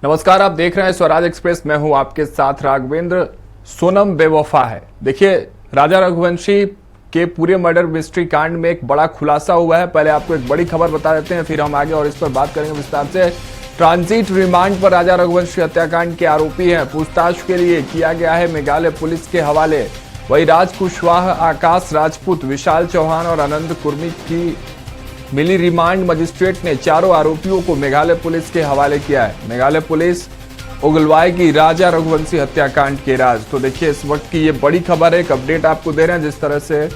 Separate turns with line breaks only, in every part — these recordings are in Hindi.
नमस्कार, आप देख रहे हैं स्वराज एक्सप्रेस। मैं हूं आपके साथ राघवेंद्र। सोनम बेवफा है। देखिए, राजा रघुवंशी के पूरे मर्डर मिस्ट्री कांड में एक बड़ा खुलासा हुआ है। पहले आपको एक बड़ी खबर बता देते हैं, फिर हम आगे और इस पर बात करेंगे विस्तार से। ट्रांजिट रिमांड पर राजा रघुवंशी हत्याकांड के आरोपी हैं। पूछताछ के लिए किया गया है मेघालय पुलिस के हवाले। वही राज कुशवाहा, आकाश राजपूत, विशाल चौहान और आनंद कुर्मी की मिली रिमांड। मजिस्ट्रेट ने चारों आरोपियों को मेघालय पुलिस के हवाले किया है। मेघालय पुलिस उगलवाएगी राजा रघुवंशी हत्याकांड के राज। तो देखिए, इस वक्त की ये बड़ी खबर है, एक अपडेट आपको दे रहे हैं। जिस तरह से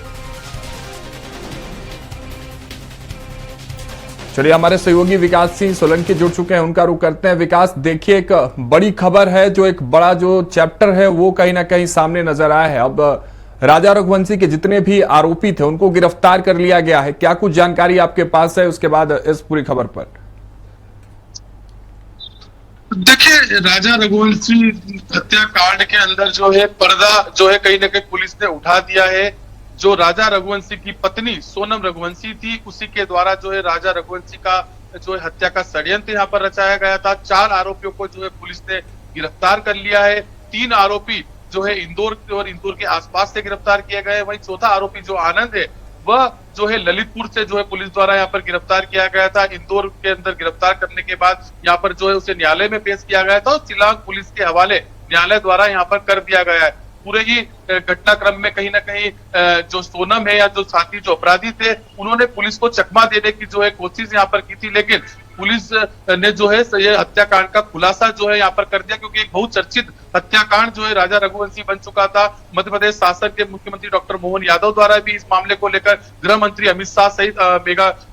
चलिए, हमारे सहयोगी विकास सिंह सोलंकी जुड़ चुके हैं, उनका रुख करते हैं। विकास, देखिए, एक बड़ी खबर है, जो एक बड़ा जो चैप्टर है वो कहीं ना कहीं सामने नजर आया है। अब राजा रघुवंशी के जितने भी आरोपी थे उनको गिरफ्तार कर लिया गया है। क्या कुछ जानकारी आपके पास है उसके बाद इस पूरी खबर पर?
देखिए, राजा रघुवंशी हत्याकांड के अंदर जो है पर्दा जो है कहीं ना कहीं पुलिस ने उठा दिया है। जो राजा रघुवंशी की पत्नी सोनम रघुवंशी थी, उसी के द्वारा जो है राजा रघुवंशी का जो है हत्या का षड्यंत्र यहाँ पर रचाया गया था। 4 आरोपियों को जो है पुलिस ने गिरफ्तार कर लिया है। 3 आरोपी जो है इंदौर और इंदौर के आसपास से गिरफ्तार किए गए। वहीं चौथा आरोपी जो आनंद है, वह जो है ललितपुर से जो है पुलिस द्वारा यहाँ पर गिरफ्तार किया गया था। इंदौर के अंदर गिरफ्तार करने के बाद यहाँ पर जो है उसे न्यायालय में पेश किया गया था और शिलांग पुलिस के हवाले न्यायालय द्वारा यहाँ पर कर दिया गया है। पूरे ही घटनाक्रम में कहीं ना कहीं जो सोनम है या जो साथी जो अपराधी थे, उन्होंने पुलिस को चकमा देने की जो है कोशिश यहाँ पर की थी, लेकिन पुलिस ने जो है ये हत्याकांड का खुलासा जो है यहाँ पर कर दिया, क्योंकि एक बहुत चर्चित हत्याकांड जो है राजा रघुवंशी बन चुका था। मध्य प्रदेश शासन के मुख्यमंत्री डॉक्टर मोहन यादव द्वारा भी इस मामले को लेकर गृह मंत्री अमित शाह सहित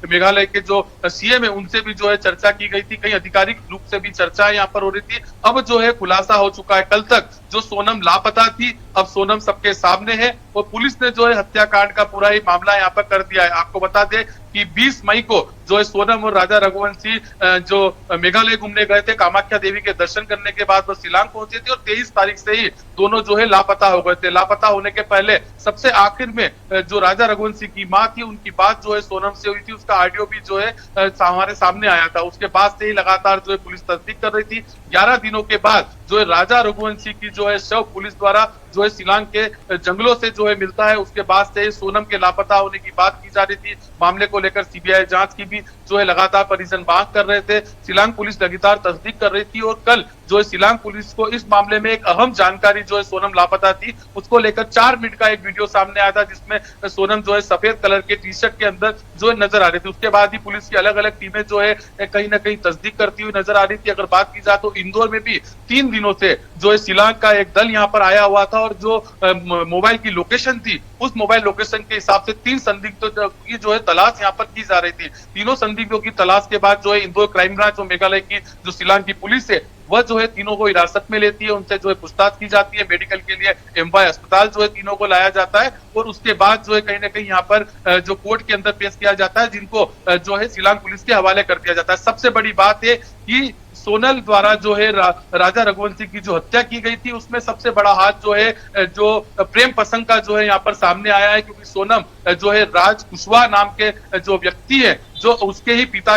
मेघालय के जो सीएम है उनसे भी जो है चर्चा की गई थी। कई आधिकारिक रूप से भी चर्चा यहाँ पर हो रही थी। अब जो है खुलासा हो चुका है। कल तक जो सोनम लापता थी, अब सोनम सबके सामने है और पुलिस ने जो है हत्याकांड का पूरा ही मामला यहाँ पर कर दिया है। आपको बता दें कि 20 मई को जो है सोनम और राजा रघुवंशी जो मेघालय घूमने गए थे, कामाख्या देवी के दर्शन करने के बाद वो शिलांग पहुंचे थे और 23 तारीख से ही दोनों जो है लापता हो गए थे। लापता होने के पहले सबसे आखिर में जो राजा रघुवंशी की मां थी, उनकी बात जो है सोनम से हुई थी, उसका ऑडियो भी जो है हमारे सामने आया था। उसके बाद से ही लगातार जो है पुलिस तस्दीक कर रही थी। 11 दिनों के बाद जो है राजा रघुवंशी की जो है शव पुलिस द्वारा जो है शिलांग के जंगलों से जो है मिलता है। उसके बाद से सोनम के लापता होने की बात की जा रही थी। मामले को लेकर सीबीआई जांच की भी जो है लगातार परिजन मांग कर रहे थे। शिलांग पुलिस लगातार तस्दीक कर रही थी और कल जो है शिलांग पुलिस को इस मामले में एक अहम जानकारी जो है सोनम लापता थी उसको लेकर 4 मिनट का एक वीडियो सामने आया था, जिसमें सोनम जो है सफेद कलर के टी शर्ट के अंदर जो है नजर आ रही थी। उसके बाद ही पुलिस की अलग अलग टीमें जो है कहीं ना कहीं तस्दीक करती हुई नजर आ रही थी। अगर बात की जाए तो इंदौर में भी 3 दिनों से जो है शिलांग का एक दल यहाँ पर आया हुआ था और जो मोबाइल की लोकेशन थी, उस मोबाइल लोकेशन के हिसाब से 3 संदिग्धों की जो है तलाश यहाँ पर की जा रही थी। तीनों संदिग्धों की तलाश के बाद जो है इंदौर क्राइम ब्रांच और मेघालय की जो शिलांग की पुलिस है, वह जो है तीनों को हिरासत में लेती है। उनसे जो है पूछताछ की जाती है। मेडिकल के लिए एमवाई अस्पताल जो है तीनों को लाया जाता है और उसके बाद जो है कहीं ना कहीं यहाँ पर जो कोर्ट के अंदर पेश किया जाता है, जिनको जो है शिलांग पुलिस के हवाले कर दिया जाता है। सबसे बड़ी बात है कि सोनल द्वारा जो है राजा रघुवंशी की जो हत्या की गई थी, उसमें सबसे बड़ा हाथ जो है जो प्रेम प्रसंग का जो है यहाँ पर सामने आया है, क्योंकि सोनम जो है राज कुशवाहा नाम के जो व्यक्ति है, जो उसके ही पिता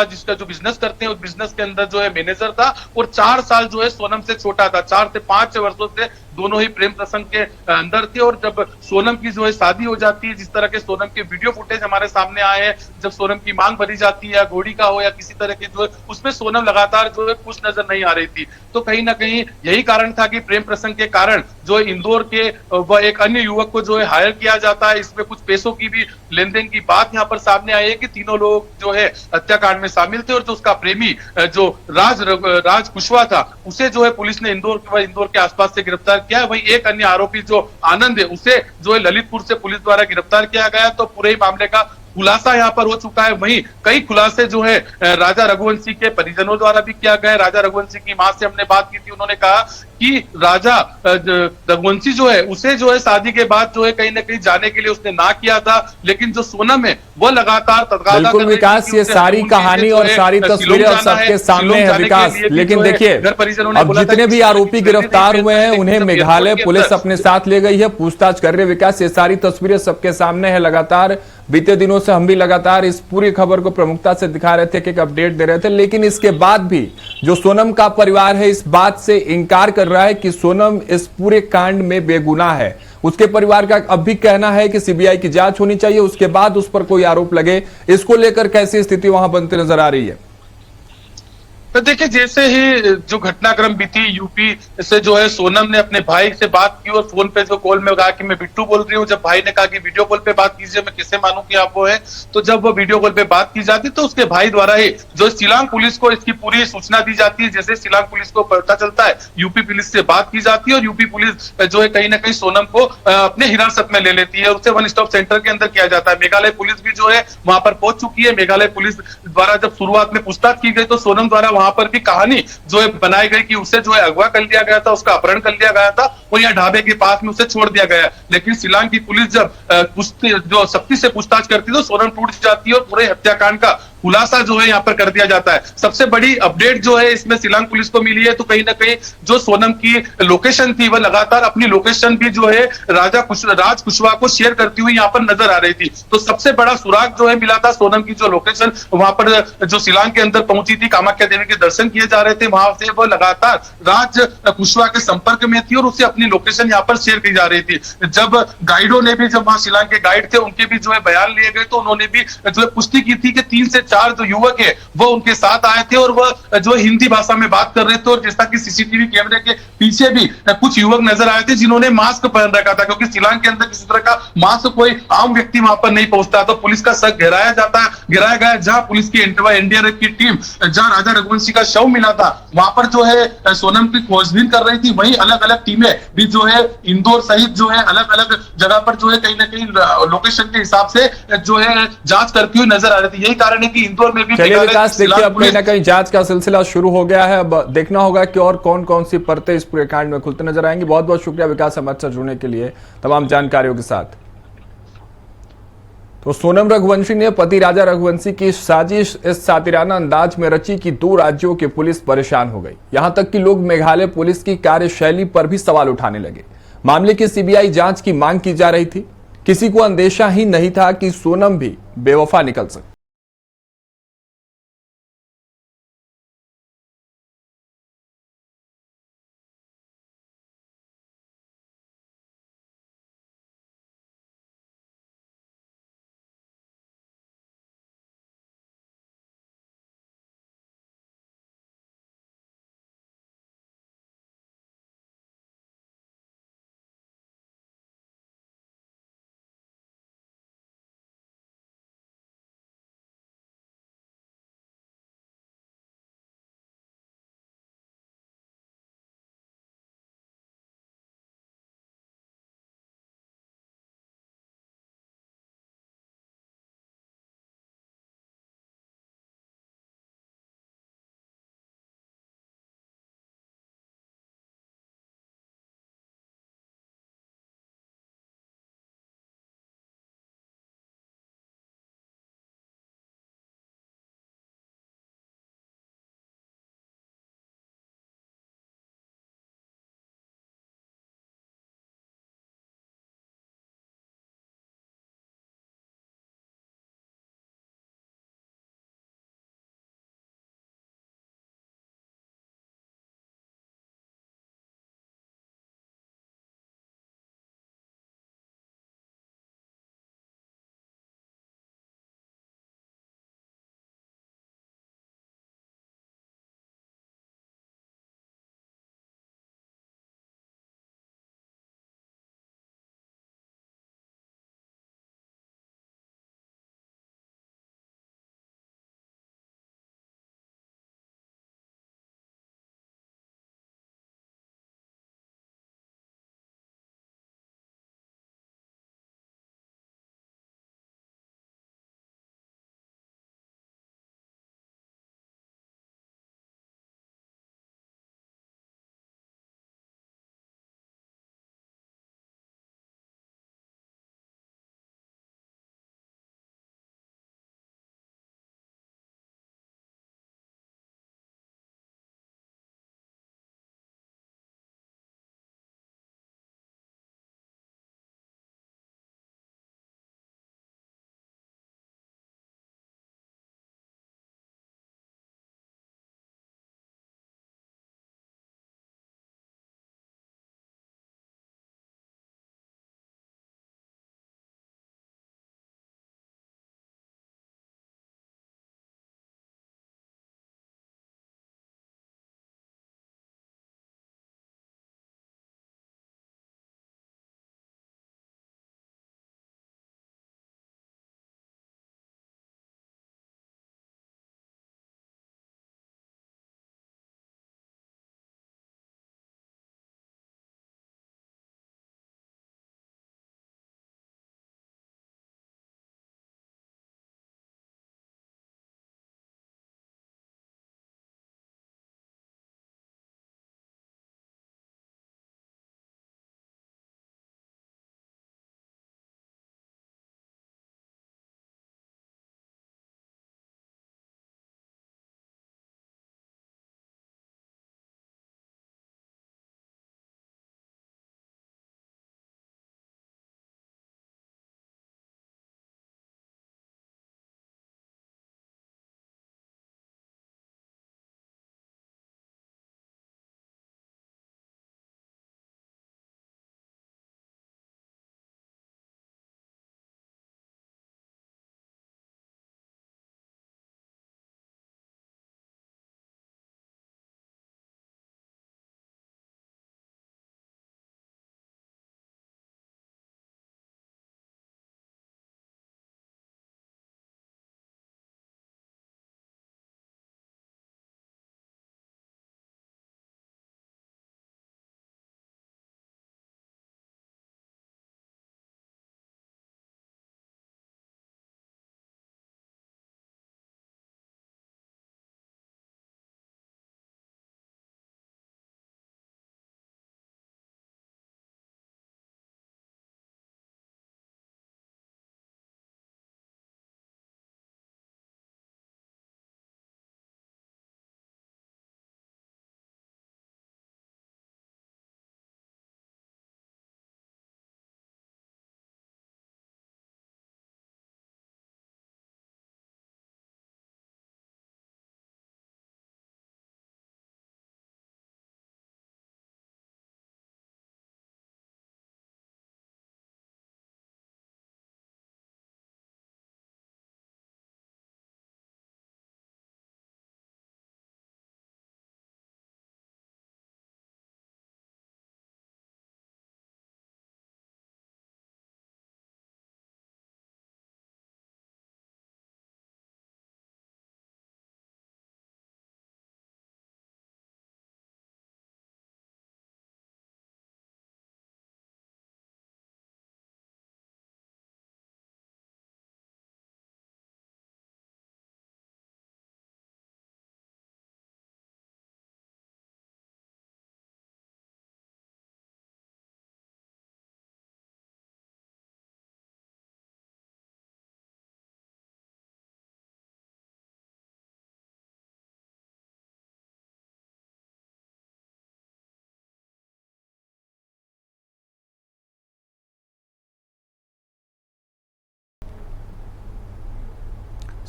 जिसका जो बिजनेस करते हैं, उस बिजनेस के अंदर जो है मैनेजर था और 4 साल जो है सोनम से छोटा था। 4 से 5 वर्षों से दोनों ही प्रेम प्रसंग के अंदर थे। और जब सोनम की जो है शादी हो जाती है, जिस तरह के सोनम के वीडियो फुटेज हमारे सामने आए हैं, जब सोनम की मांग भरी जाती है या घोड़ी का हो या किसी तरह के जो है, उसमें सोनम लगातार जो है खुश नजर नहीं आ रही थी। तो कहीं ना कहीं यही कारण था कि प्रेम प्रसंग के कारण जो इंदौर के वह एक अन्य युवक को जो है हायर किया जाता है। इसमें कुछ पैसों की भी लेन देन की बात यहाँ पर सामने आई है कि तीनों लोग जो है हत्याकांड में शामिल थे और जो उसका प्रेमी जो राज कुशवाहा था, उसे जो है पुलिस ने इंदौर के आसपास से गिरफ्तार किया है। वहीं एक अन्य आरोपी जो आनंद है, उसे जो है ललितपुर से पुलिस द्वारा गिरफ्तार किया गया। तो पूरे ही मामले का खुलासा यहाँ पर हो चुका है। वहीं कई खुलासे जो है राजा रघुवंशी के परिजनों द्वारा भी किया गया है। राजा रघुवंशी की मां से हमने बात की थी, उन्होंने कहा कि राजा रघुवंशी जो है उसे जो है शादी के बाद जो है कहीं ना कहीं जाने के लिए उसने ना किया था, लेकिन जो सोनम है वह लगातार
बिल्कुल विकास, ये सारी कहानी और सारी तस्वीरें अब सबके सामने है विकास। लेकिन देखिए, अब जितने भी आरोपी गिरफ्तार हुए हैं उन्हें मेघालय पुलिस अपने साथ ले गई है, पूछताछ कर रही है। विकास, ये सारी तस्वीरें सबके सामने है। लगातार बीते दिनों से हम भी लगातार इस पूरी खबर को प्रमुखता से दिखा रहे थे, एक अपडेट दे रहे थे, लेकिन इसके बाद भी जो सोनम का परिवार है इस बात से इनकार कर रहा है कि सोनम इस पूरे कांड में बेगुनाह है। उसके परिवार का अब भी कहना है कि सीबीआई की जांच होनी चाहिए, उसके बाद उस पर कोई आरोप लगे। इसको लेकर कैसी स्थिति वहां बनती नजर आ रही है?
तो देखिए, जैसे ही जो घटनाक्रम बीती यूपी से जो है सोनम ने अपने भाई से बात की और फोन पे जो कॉल में कहा कि मैं बिट्टू बोल रही हूँ। जब भाई ने कहा कि वीडियो कॉल पे बात कीजिए, मैं कैसे मानूं कि आप वो है। तो जब वो वीडियो कॉल पे बात की जाती तो उसके भाई द्वारा ही जो शिलांग पुलिस को इसकी पूरी सूचना दी जाती है। जैसे शिलांग पुलिस को पता चलता है, यूपी पुलिस से बात की जाती है और यूपी पुलिस जो है कहीं ना कहीं सोनम को अपने हिरासत में ले लेती है। उसे वन स्टॉप सेंटर के अंदर किया जाता है। मेघालय पुलिस भी जो है वहां पर पहुंच चुकी है। मेघालय पुलिस द्वारा जब शुरुआत में पूछताछ की गई तो सोनम द्वारा वहां पर भी कहानी जो है बनाई गई कि उसे जो है अगवा कर लिया गया था, उसका अपहरण कर लिया गया था और यहाँ ढाबे के पास में उसे छोड़ दिया गया। लेकिन शिलांग की पुलिस जब जो सख्ती से पूछताछ करती है तो सोनम टूट जाती है और पूरे हत्याकांड का खुलासा जो है यहाँ पर कर दिया जाता है। सबसे बड़ी अपडेट जो है इसमें शिलांग पुलिस को मिली है, तो कहीं ना कहीं जो सोनम की लोकेशन थी वह लगातार अपनी लोकेशन भी जो है राज कुशवाहा को शेयर करती हुई यहाँ पर नजर आ रही थी। तो सबसे बड़ा सुराग जो है मिला था सोनम की जो लोकेशन वहां पर जो शिलांग के अंदर पहुंची थी, कामाख्या देवी के दर्शन किए जा रहे थे, वहां से वो लगातार राज कुशवाहा के संपर्क में थी और उसे अपनी लोकेशन यहाँ पर शेयर की जा रही थी। जब गाइडों ने भी, जब वहां शिलांग के गाइड थे उनके भी जो है बयान लिए गए तो उन्होंने भी जो है पुष्टि की थी कि 3 से 4 जो युवक है वो उनके साथ आए थे और वह जो हिंदी भाषा में बात कर रहे थे। और जैसा कि सीसीटीवी कैमरे के पीछे भी कुछ युवक नजर आए थे जिन्होंने मास्क पहन रखा था, क्योंकि शिलांग के अंदर किसी तरह का मास्क कोई आम व्यक्ति वहां पर नहीं पहुंचता। तो पुलिस का शक गिराया गया। जहां पुलिस की एनडीआरएफ की टीम जहां राजा रघुवंशी का शव मिला था वहां पर जो है सोनम की खोजबीन कर रही थी, वहीं अलग अलग टीमें भी जो है इंदौर सहित जो है अलग अलग जगह पर जो है कहीं ना कहीं लोकेशन के हिसाब से जो है जांच करती हुई नजर आ रही थी। यही कारण है कि इंदौर में भी
चलिए विकास, देखिए अब कहीं ना कहीं जांच का सिलसिला शुरू हो गया है। अब देखना होगा कि और कौन कौन सी परतें इस पूरे कांड में खुलते नजर आएंगी। बहुत बहुत शुक्रिया विकास हमारे साथ जुड़ने के लिए तमाम जानकारियों के साथ। तो सोनम रघुवंशी ने पति राजा रघुवंशी की साजिश इस सातिराना अंदाज में रची कि 2 राज्यों की पुलिस परेशान हो गई। यहां तक कि लोग मेघालय पुलिस की कार्यशैली पर भी सवाल उठाने लगे। मामले की सीबीआई जांच की मांग की जा रही थी। किसी को अंदेशा ही नहीं था कि सोनम भी बेवफा निकल सकती।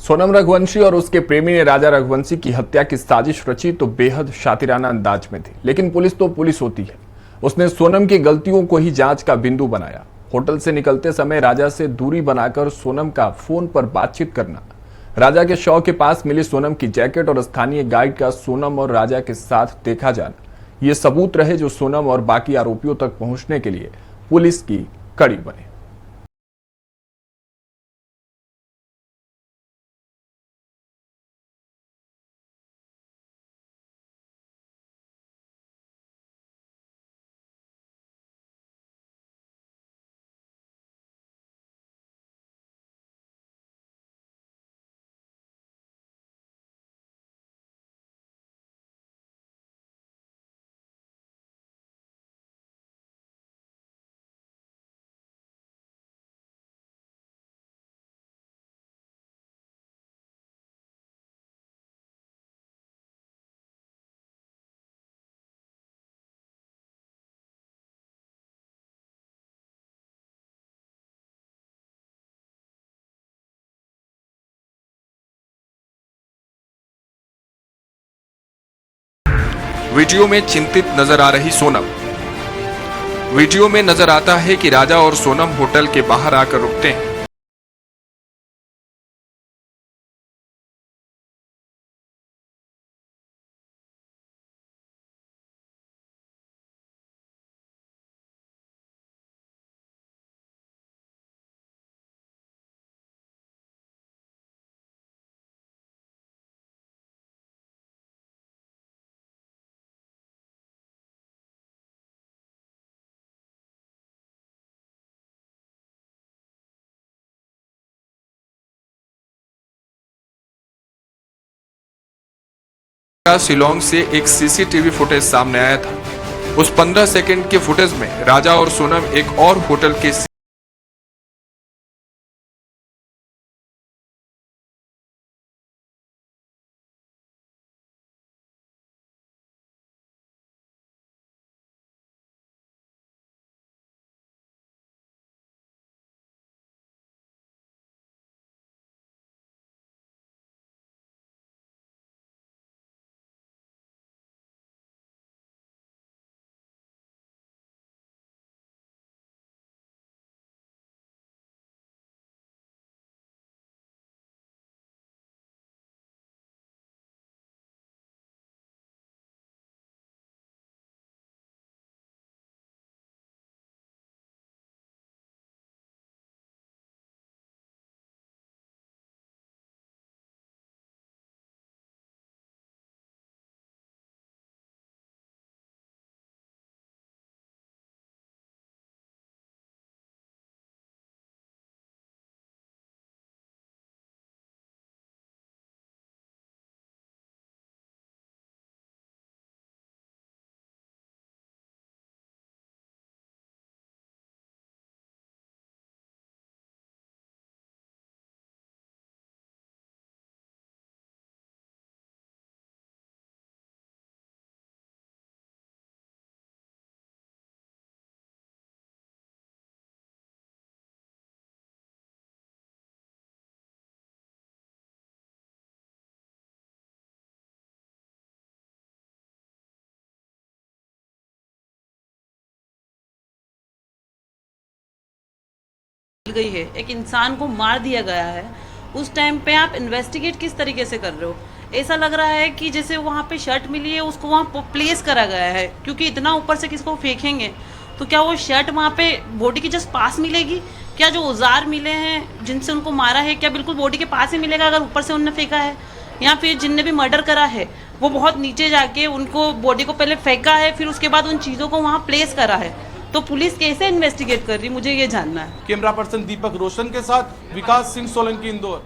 सोनम रघुवंशी और उसके प्रेमी ने राजा रघुवंशी की हत्या की साजिश रची तो बेहद शातिराना अंदाज में थी, लेकिन पुलिस तो पुलिस होती है। उसने सोनम की गलतियों को ही जांच का बिंदु बनाया। होटल से निकलते समय राजा से दूरी बनाकर सोनम का फोन पर बातचीत करना, राजा के शव के पास मिली सोनम की जैकेट और स्थानीय गाइड का सोनम और राजा के साथ देखा जाना, ये सबूत रहे जो सोनम और बाकी आरोपियों तक पहुंचने के लिए पुलिस की कड़ी बने।
वीडियो में चिंतित नजर आ रही सोनम। वीडियो में नजर आता है कि राजा और सोनम होटल के बाहर आकर रुकते हैं। शिलोंग से एक सीसीटीवी फुटेज सामने आया था। उस 15 सेकंड के फुटेज में राजा और सोनम एक और होटल के
गई है, एक इंसान को मार दिया गया है। उस टाइम पे आप इन्वेस्टिगेट किस तरीके से कर रहे हो? ऐसा लग रहा है कि जैसे वहाँ पे शर्ट मिली है उसको वहाँ प्लेस करा गया है, क्योंकि इतना ऊपर से किसको फेंकेंगे तो क्या वो शर्ट वहाँ पे बॉडी के जस्ट पास मिलेगी? क्या जो औजार मिले हैं जिनसे उनको मारा है क्या बिल्कुल बॉडी के पास ही मिलेगा अगर ऊपर से उनने फेंका है? या फिर जिनने भी मर्डर करा है वो बहुत नीचे जाके उनको बॉडी को पहले फेंका है, फिर उसके बाद उन चीज़ों को वहाँ प्लेस करा है, तो पुलिस कैसे इन्वेस्टिगेट कर रही, मुझे ये जानना है।
कैमरा पर्सन दीपक रोशन के साथ विकास सिंह सोलंकी, इंदौर।